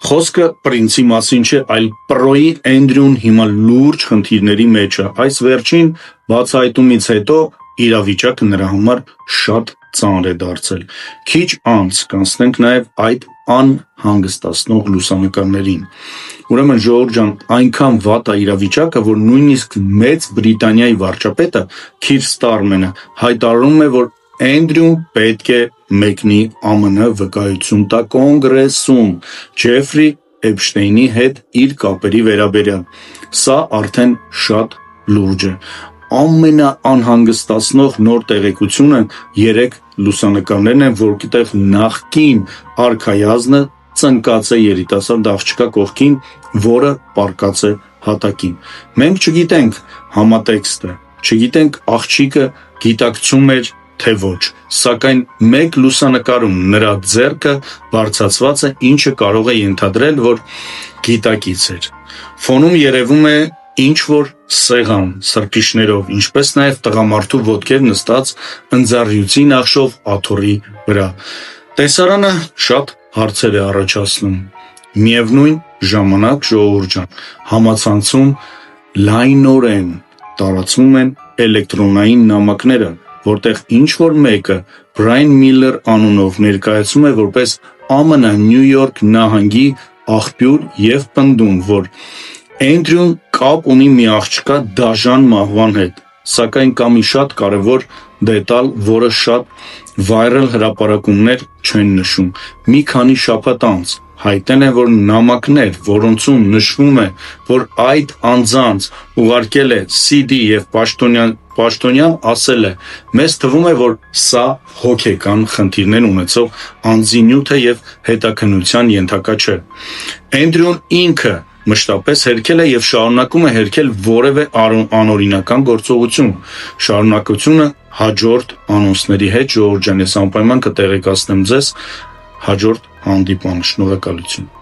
Խոսքը Պրինցի մասին չէ, այլ Պրոյի Էնդրյուն հիմա լուրջ խնդիրների մեջ է։ Այս վերջին բացահայտումից հետո իրավիճակը նրա համար շատ ծանր է դարձել։ Քիչ անց կանցնենք նաև այդ անհանգստացնող լուսանկարներին։ Ուրեմն ժողովուրդ ջան, այնքան վատ է իրավիճակը, որ նույնիսկ Մեծ Բրիտանիայի վարչապետը Քիր Ստարմենը հայտարարում է, որ Էնդրյուն պետք է մեկնի ԱՄՆ վկայություն տա Կոնգրեսում Ջեֆրի Էփշտեյնի հետ իր կապերի վերաբերյալ։ Սա արդեն շատ լուրջ է։ Ամենաանհանգստացնող նոր տեղեկությունը 3 լուսանկարներն են, որտեղ նախկին արքայազնը ծնկած է երիտասարդ աղջկա կողքին, որը պառկած է հատակին։ Մենք չգիտենք համատեքստը, չգիտենք աղջիկը գիտակցում էր թե ոչ, սակայն մեկ լուսանկարում նրա ձեռքը բարձրացված է, ինչը կարող է ենթադրել, որ գիտակից էր։ Ֆոնում երևում է ինչ-որ սեղան սրբիչներով, ինչպես նաև տղամարդու ոտքեր նստած ընձառյուծի նախշով աթոռի վրա։ Տեսարանը շատ հարցեր է առաջացնում։ Միևնույն ժամանակ, ժողովուրդ ջան, համացանցում լայնորեն տարածվում են էլեկտրոնային նամակները, որտեղ ինչ-որ մեկը Բրայան Միլլեր անունով ներկայացում է որպես ԱՄՆ Նյու Յորք նահանգի աղբյուր և պնդում, որ Էնդրյուն կապ ունի մի աղջկա դաժան մահվան հետ, սակայն կա մի շատ կարևոր դետալ, որը շատ վայրալ հրապարակումներ չեն նշում։ Մի քանի շաբաթ անց հայտնել են, որ նամակներ, որոնցում նշվում է, որ այդ անձանց ուղարկել է CD և պաշտոնյան ասել է. «Մեզ թվում է, որ սա հոգեկան խնդիրներ ունեցող անձի նյութ է և հետաքննության ենթակա չէ»։ Էնդրյուն ինքը մշտապես հերքել է և շարունակում է հերքել որևէ անօրինական գործողություն։ Շարունակությունը հաջորդ անոնսների հետ, ժողովուրդ ջան, ես անպայման կտեղեկացնեմ ձեզ հաջորդ հանդիպմանը։ Շնորհակալություն։